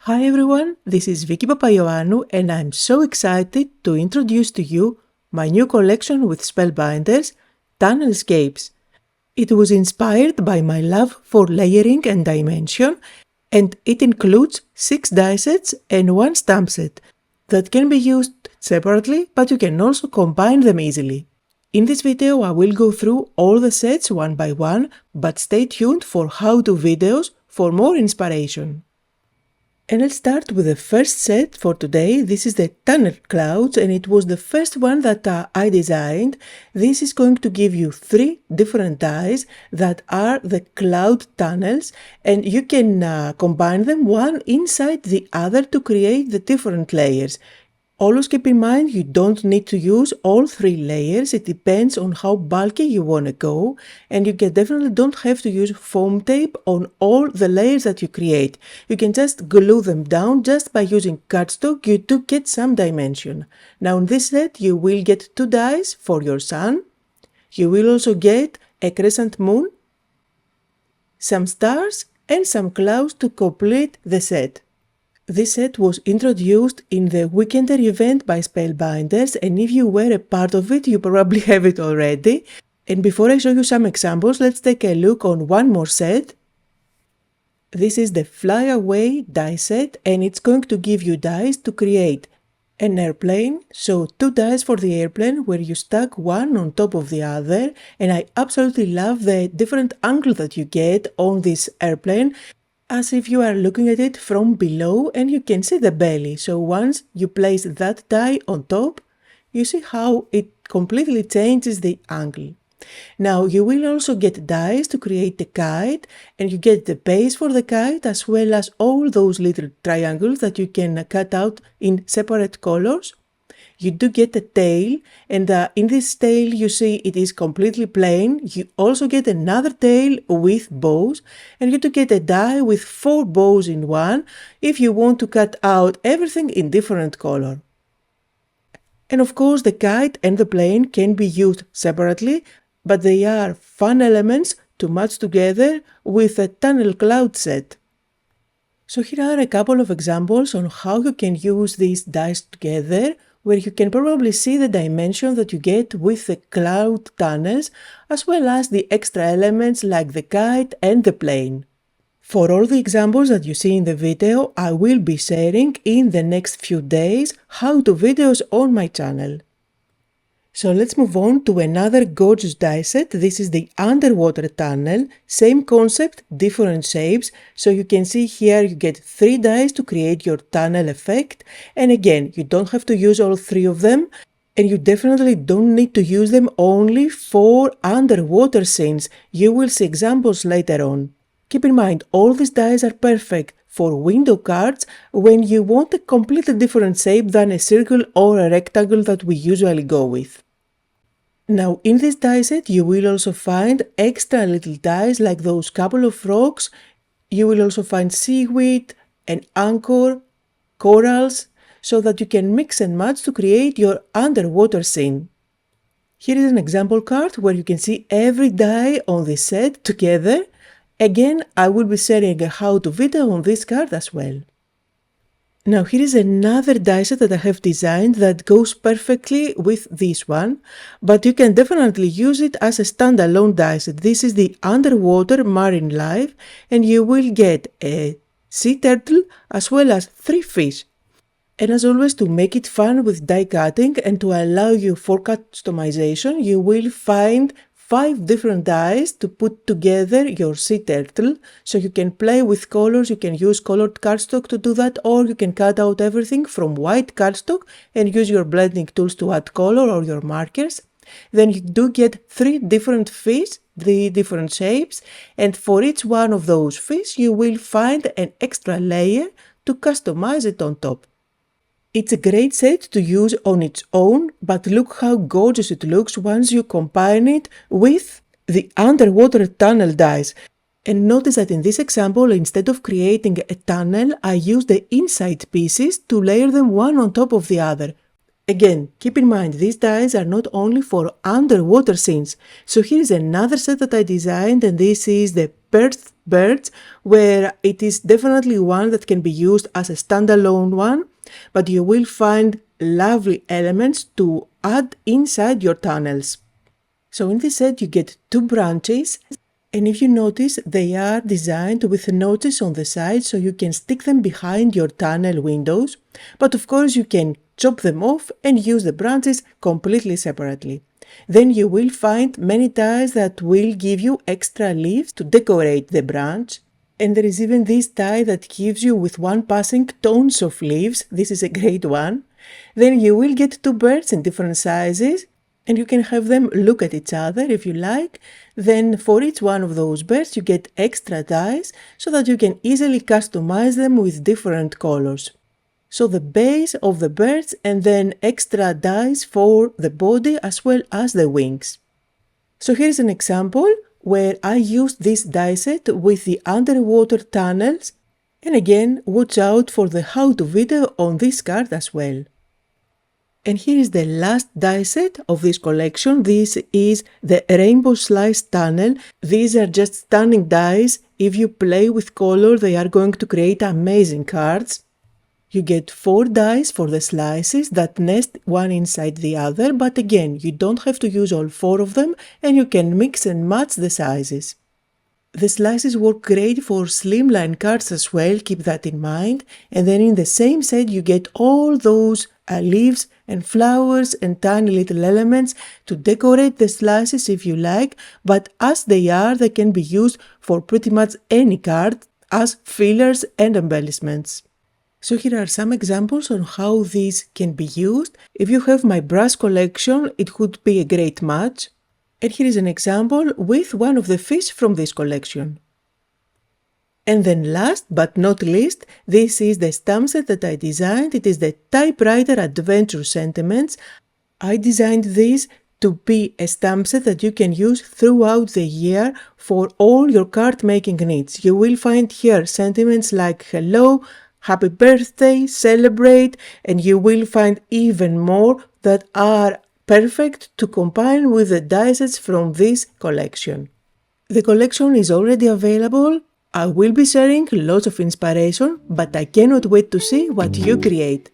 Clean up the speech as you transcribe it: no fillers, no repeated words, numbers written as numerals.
Hi everyone, this is Vicky Papaioannou and I'm so excited to introduce to you my new collection with Spellbinders, Tunnelscapes. It was inspired by my love for layering and dimension, and it includes 6 die sets and 1 stamp set that can be used separately, but you can also combine them easily. In this video I will go through all the sets one by one, but stay tuned for how-to videos for more inspiration. And let's start with the first set for today. This is the Tunnel Clouds and it was the first one that I designed. This is going to give you 3 different dies that are the cloud tunnels, and you can combine them one inside the other to create the different layers. Always keep in mind you don't need to use all 3 layers, it depends on how bulky you want to go, and you definitely don't have to use foam tape on all the layers that you create. You can just glue them down just by using cardstock. You do get some dimension. Now in this set you will get 2 dies for your sun, you will also get a crescent moon, some stars and some clouds to complete the set. This set was introduced in the Weekender event by Spellbinders, and if you were a part of it, you probably have it already. And before I show you some examples, let's take a look on one more set. This is the Fly Away die set, and it's going to give you dies to create an airplane. So 2 dies for the airplane where you stack one on top of the other, and I absolutely love the different angle that you get on this airplane, as if you are looking at it from below and you can see the belly. So once you place that die on top, you see how it completely changes the angle. Now you will also get dies to create the kite, and you get the base for the kite as well as all those little triangles that you can cut out in separate colors. You do get a tail, and in this tail you see it is completely plain. You also get another tail with bows, and you do get a die with 4 bows in one if you want to cut out everything in different color. And of course the kite and the plane can be used separately, but they are fun elements to match together with a tunnel cloud set. So here are a couple of examples on how you can use these dies together, where you can probably see the dimension that you get with the cloud tunnels, as well as the extra elements like the kite and the plane. For all the examples that you see in the video, I will be sharing in the next few days how-to videos on my channel. So let's move on to another gorgeous die set. This is the underwater tunnel. Same concept, different shapes. So you can see here you get 3 dies to create your tunnel effect. And again, you don't have to use all 3 of them. And you definitely don't need to use them only for underwater scenes. You will see examples later on. Keep in mind, all these dies are perfect for window cards when you want a completely different shape than a circle or a rectangle that we usually go with. Now in this die set you will also find extra little dies like those couple of rocks. You will also find seaweed, an anchor, corals, so that you can mix and match to create your underwater scene. Here is an example card where you can see every die on this set together. Again, I will be sharing a how-to video on this card as well. Now here is another die set that I have designed that goes perfectly with this one, but you can definitely use it as a standalone die set. This is the Underwater Marine Life, and you will get a sea turtle as well as 3 fish. And as always, to make it fun with die cutting and to allow you for customization, you will find 5 different dies to put together your sea turtle. So you can play with colors, you can use colored cardstock to do that, or you can cut out everything from white cardstock and use your blending tools to add color or your markers. Then you do get 3 different fish, 3 different shapes, and for each one of those fish you will find an extra layer to customize it on top. It's a great set to use on its own, but look how gorgeous it looks once you combine it with the underwater tunnel dies. And notice that in this example, instead of creating a tunnel, I used the inside pieces to layer them one on top of the other. Again, keep in mind, these dies are not only for underwater scenes. So here is another set that I designed, and this is the Perth birds, where it is definitely one that can be used as a standalone one, but you will find lovely elements to add inside your tunnels. So in this set you get two branches, and if you notice they are designed with notches on the side so you can stick them behind your tunnel windows, but of course you can chop them off and use the branches completely separately. Then you will find many ties that will give you extra leaves to decorate the branch. And there is even this tie that gives you with one passing tons of leaves. This is a great one. Then you will get two birds in different sizes, and you can have them look at each other if you like. Then for each one of those birds you get extra ties so that you can easily customize them with different colors. So the base of the birds and then extra dies for the body as well as the wings. So here's an example where I used this die set with the underwater tunnels, and again watch out for the how-to video on this card as well. And here is the last die set of this collection. This is the Rainbow Slice Tunnel. These are just stunning dies. If you play with color, they are going to create amazing cards. You get 4 dies for the slices that nest one inside the other, but again, you don't have to use all 4 of them, and you can mix and match the sizes. The slices work great for slimline cards as well, keep that in mind. And then in the same set you get all those leaves and flowers and tiny little elements to decorate the slices if you like, but as they are, they can be used for pretty much any card as fillers and embellishments. So here are some examples on how these can be used. If you have my brush collection, it would be a great match. And here is an example with one of the fish from this collection. And then last but not least, this is the stamp set that I designed. It is the Typewriter Adventure Sentiments. I designed this to be a stamp set that you can use throughout the year for all your card making needs. You will find here sentiments like hello, happy birthday, celebrate, and you will find even more that are perfect to combine with the die sets from this collection. The collection is already available. I will be sharing lots of inspiration, but I cannot wait to see what you create.